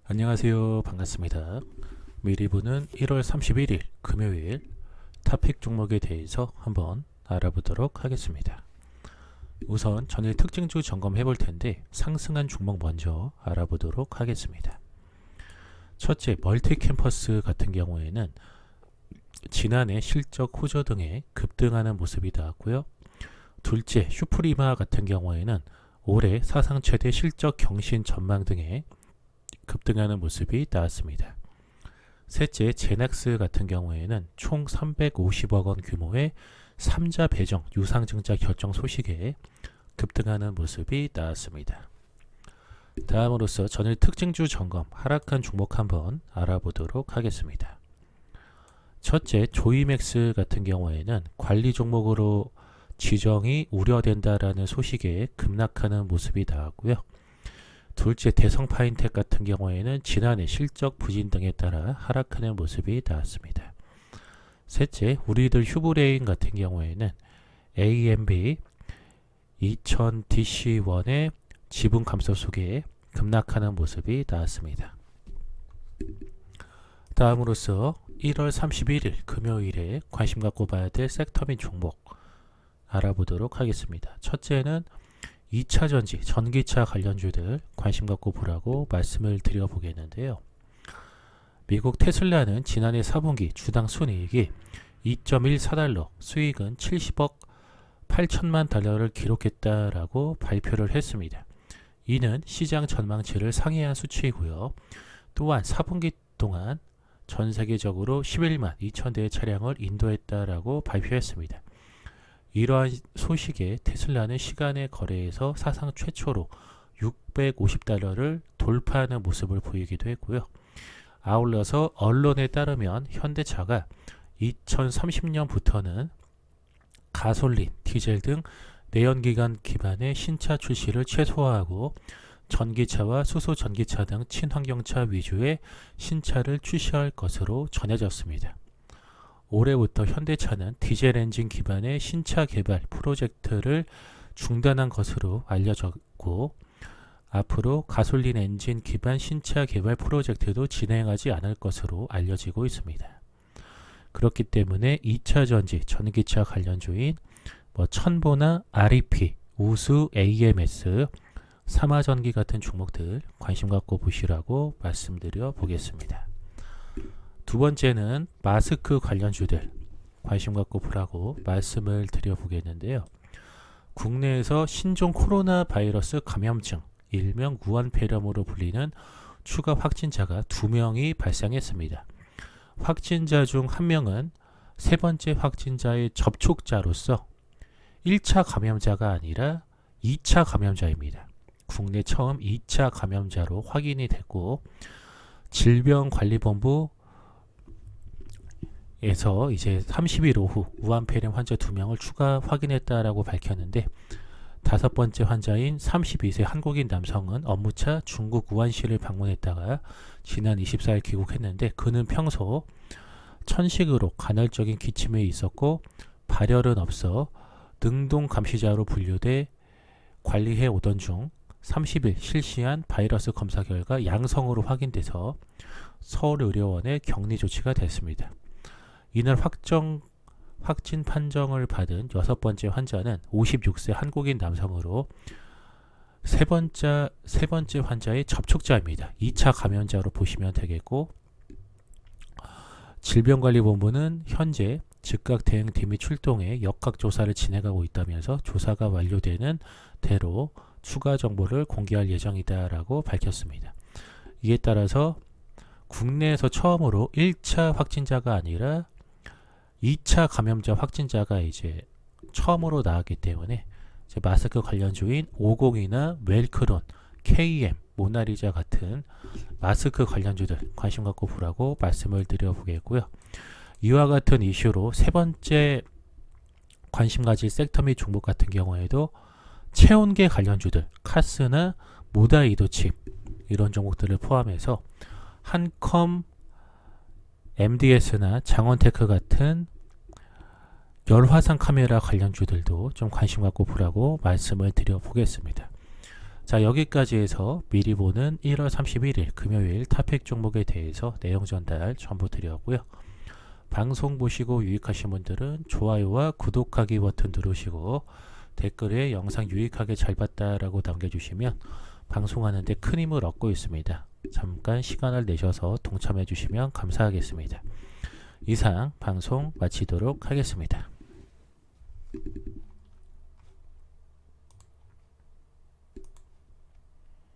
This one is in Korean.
안녕하세요. 반갑습니다. 미리 보는 1월 31일 금요일 탑픽 종목에 대해서 한번 알아보도록 하겠습니다. 우선 전일 특징주 점검해 볼 텐데 상승한 종목 먼저 알아보도록 하겠습니다. 첫째, 멀티캠퍼스 같은 경우에는 지난해 실적 호조 등에 급등하는 모습이 나왔고요. 둘째, 슈프리마 같은 경우에는 올해 사상 최대 실적 경신 전망 등에 급등하는 모습이 나왔습니다. 셋째, 제낙스 같은 경우에는 총 350억 원 규모의 3자 배정 유상증자 결정 소식에 급등하는 모습이 나왔습니다. 다음으로서 전일 특징주 점검 하락한 종목 한번 알아보도록 하겠습니다. 첫째, 조이맥스 같은 경우에는 관리 종목으로 지정이 우려된다라는 소식에 급락하는 모습이 나왔고요. 둘째, 대성파인텍 같은 경우에는 지난해 실적 부진 등에 따라 하락하는 모습이 나왔습니다. 셋째, 우리들 휴브레인 같은 경우에는 AMB 2000DC1의 지분 감소 속에 급락하는 모습이 나왔습니다. 다음으로서 1월 31일 금요일에 관심 갖고 봐야 될 섹터 및 종목 알아보도록 하겠습니다. 첫째는 2차전지, 전기차 관련주들 관심 갖고 보라고 말씀을 드려보겠는데요. 미국 테슬라는 지난해 4분기 주당 순이익이 2.14달러, 수익은 70억 8천만 달러를 기록했다라고 발표를 했습니다. 이는 시장 전망치를 상회한 수치이고요. 또한 4분기 동안 전 세계적으로 11만 2천 대의 차량을 인도했다라고 발표했습니다. 이러한 소식에 테슬라는 시간의 거래에서 사상 최초로 650달러를 돌파하는 모습을 보이기도 했고요. 아울러서 언론에 따르면 현대차가 2030년부터는 가솔린, 디젤 등 내연기관 기반의 신차 출시를 최소화하고 전기차와 수소전기차 등 친환경차 위주의 신차를 출시할 것으로 전해졌습니다. 올해부터 현대차는 디젤 엔진 기반의 신차 개발 프로젝트를 중단한 것으로 알려졌고, 앞으로 가솔린 엔진 기반 신차 개발 프로젝트도 진행하지 않을 것으로 알려지고 있습니다. 그렇기 때문에 2차 전지, 전기차 관련주인 첨보나 REP, 우수 AMS, 삼화전기 같은 종목들 관심 갖고 보시라고 말씀드려 보겠습니다. 두 번째는 마스크 관련주들 관심 갖고 보라고 말씀을 드려보겠는데요. 국내에서 신종 코로나 바이러스 감염증, 일명 무한폐렴으로 불리는 추가 확진자가 2명이 발생했습니다. 확진자 중 1명은 세 번째 확진자의 접촉자로서 1차 감염자가 아니라 2차 감염자입니다. 국내 처음 2차 감염자로 확인이 됐고, 질병관리본부 에서 이제 30일 오후 무한폐렴 환자 2명을 추가 확인했다라고 밝혔는데, 다섯 번째 환자인 32세 한국인 남성은 업무차 중국 우한시를 방문했다가 지난 24일 귀국했는데, 그는 평소 천식으로 간헐적인 기침에 있었고 발열은 없어 능동 감시자로 분류돼 관리해 오던 중 30일 실시한 바이러스 검사 결과 양성으로 확인돼서 서울의료원에 격리 조치가 됐습니다. 이날 확진 판정을 받은 여섯 번째 환자는 56세 한국인 남성으로 세 번째 환자의 접촉자입니다. 2차 감염자로 보시면 되겠고, 질병관리본부는 현재 즉각 대응팀이 출동해 역학조사를 진행하고 있다면서 조사가 완료되는 대로 추가 정보를 공개할 예정이다라고 밝혔습니다. 이에 따라서 국내에서 처음으로 1차 확진자가 아니라 2차 감염자 확진자가 이제 처음으로 나왔기 때문에 이제 마스크 관련주인 50이나 웰크론, KM, 모나리자 같은 마스크 관련주들 관심 갖고 보라고 말씀을 드려보겠고요. 이와 같은 이슈로 세 번째 관심 가질 섹터 및 종목 같은 경우에도 체온계 관련주들, 카스나 모다이도칩 이런 종목들을 포함해서 한컴, MDS나 장원테크 같은 열화상 카메라 관련주들도 좀 관심 갖고 보라고 말씀을 드려보겠습니다. 자, 여기까지 해서 미리 보는 1월 31일 금요일 탑픽 종목에 대해서 내용 전달 전부 드렸고요. 방송 보시고 유익하신 분들은 좋아요와 구독하기 버튼 누르시고 댓글에 영상 유익하게 잘 봤다라고 남겨주시면 방송하는데 큰 힘을 얻고 있습니다. 잠깐 시간을 내셔서 동참해 주시면 감사하겠습니다. 이상 방송 마치도록 하겠습니다.